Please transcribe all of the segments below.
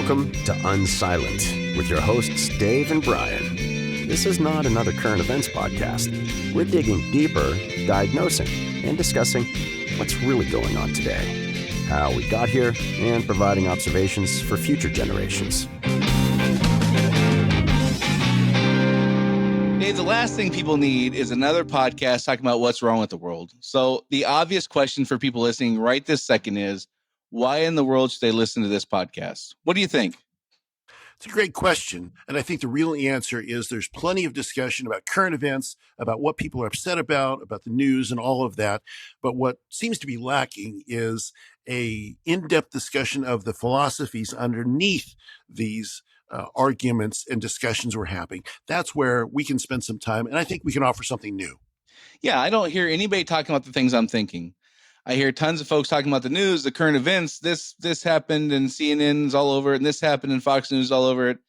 Welcome to Unsilent with your hosts Dave and Brian. This is not another current events podcast. We're digging deeper, diagnosing, and discussing what's really going on today, how we got here, and providing observations for future generations. Dave, the last thing people need is another podcast talking about what's wrong with the world. So the obvious question for people listening right this second is, why in the world should they listen to this podcast? What do you think? It's a great question. And I think the real answer is there's plenty of discussion about current events, about what people are upset about the news and all of that. But what seems to be lacking is a in-depth discussion of the philosophies underneath these arguments and discussions we're having. That's where we can spend some time. And I think we can offer something new. Yeah, I don't hear anybody talking about the things I'm thinking. I hear tons of folks talking about the news, the current events. This happened and CNN's all over it, and this happened and Fox News all over it.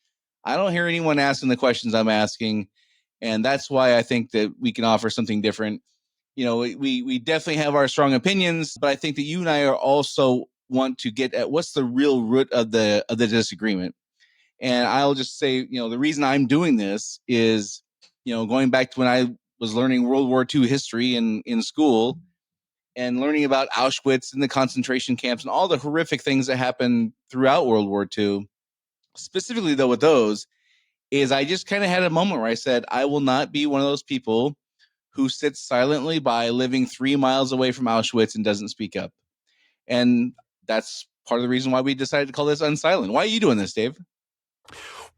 I don't hear anyone asking the questions I'm asking, and that's why I think that we can offer something different. You know, we definitely have our strong opinions, but I think that you and I are also want to get at what's the real root of the disagreement. And I'll just say, you know, the reason I'm doing this is, you know, going back to when I was learning World War II history in school, and learning about Auschwitz and the concentration camps and all the horrific things that happened throughout World War II, specifically though with those, is I just kind of had a moment where I said, I will not be one of those people who sits silently by living 3 miles away from Auschwitz and doesn't speak up. And that's part of the reason why we decided to call this Unsilent. Why are you doing this, Dave?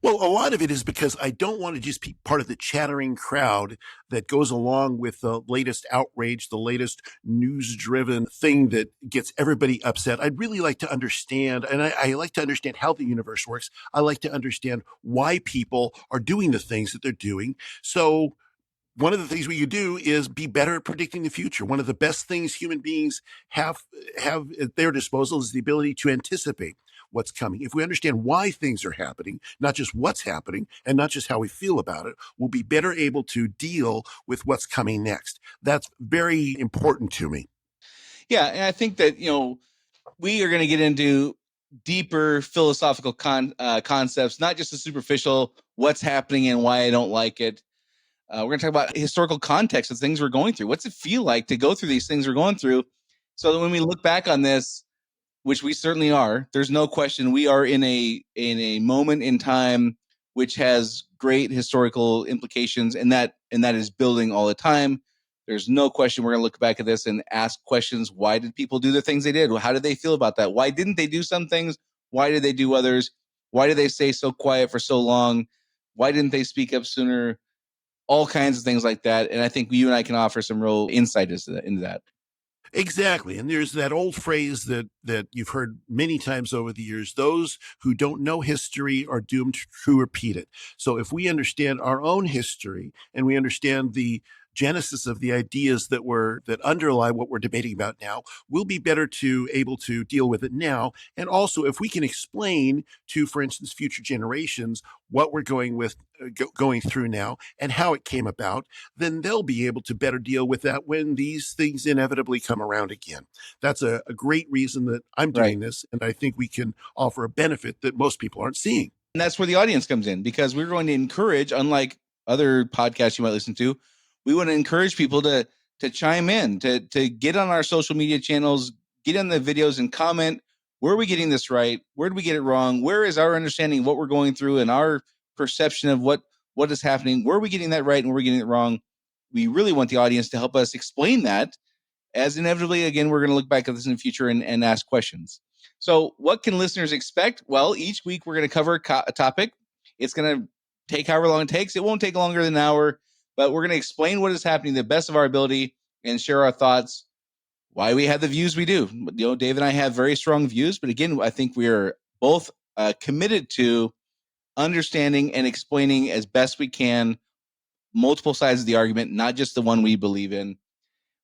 Well, a lot of it is because I don't want to just be part of the chattering crowd that goes along with the latest outrage, the latest news-driven thing that gets everybody upset. I'd really like to understand, and I like to understand how the universe works. I like to understand why people are doing the things that they're doing. So one of the things we could do is be better at predicting the future. One of the best things human beings have at their disposal is the ability to anticipate what's coming. If we understand why things are happening, not just what's happening and not just how we feel about it, we'll be better able to deal with what's coming next. That's very important to me. Yeah, and I think that, you know, we are going to get into deeper philosophical concepts, not just the superficial, what's happening and why I don't like it. We're going to talk about historical context of things we're going through. What's it feel like to go through these things we're going through? So that when we look back on this, which we certainly are, there's no question we are in a moment in time which has great historical implications, and that is building all the time. There's no question we're going to look back at this and ask questions. Why did people do the things they did? How did they feel about that? Why didn't they do some things? Why did they do others? Why did they stay so quiet for so long? Why didn't they speak up sooner? All kinds of things like that. And I think you and I can offer some real insight into that. Exactly. And there's that old phrase that you've heard many times over the years, those who don't know history are doomed to repeat it. So if we understand our own history and we understand the genesis of the ideas that underlie what we're debating about now, we'll be better able to deal with it now. And also, if we can explain to, for instance, future generations what we're going through now and how it came about, then they'll be able to better deal with that when these things inevitably come around again. That's a great reason that I'm doing this, and I think we can offer a benefit that most people aren't seeing. And that's where the audience comes in, because we're going to encourage, unlike other podcasts you might listen to, we want to encourage people to chime in, to get on our social media channels, get on the videos and comment. Where are we getting this right? Where did we get it wrong? Where is our understanding of what we're going through and our perception of what is happening? Where are we getting that right and where are we getting it wrong? We really want the audience to help us explain that, as inevitably, again, we're going to look back at this in the future and ask questions. So what can listeners expect? Well, each week we're going to cover a topic. It's going to take however long it takes. It won't take longer than an hour, but we're going to explain what is happening to the best of our ability and share our thoughts, why we have the views we do. You know, Dave and I have very strong views, but again, I think we are both committed to understanding and explaining as best we can multiple sides of the argument, not just the one we believe in.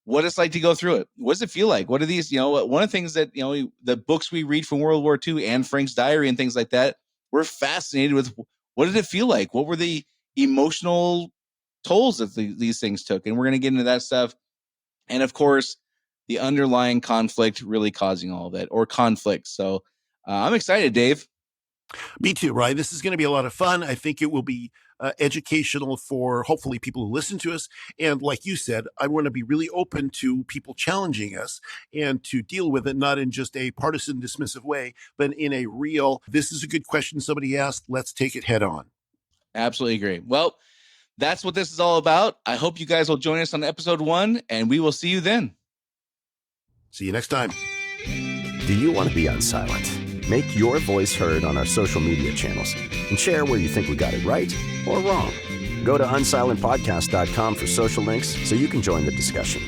What it's like to go through it. What does it feel like? What are these, you know, one of the things that, you know, the books we read from World War II and Frank's diary and things like that, we're fascinated with what did it feel like? What were the emotional tolls that these things took? And we're going to get into that stuff. And of course, the underlying conflict really causing all of it, or conflict. So I'm excited, Dave. Me too, Ryan. This is going to be a lot of fun. I think it will be educational for hopefully people who listen to us. And like you said, I want to be really open to people challenging us and to deal with it, not in just a partisan, dismissive way, but in a real, this is a good question somebody asked. Let's take it head on. Absolutely agree. Well, that's what this is all about. I hope you guys will join us on episode 1, and we will see you then. See you next time. Do you want to be Unsilent? Make your voice heard on our social media channels and share where you think we got it right or wrong. Go to unsilentpodcast.com for social links so you can join the discussion.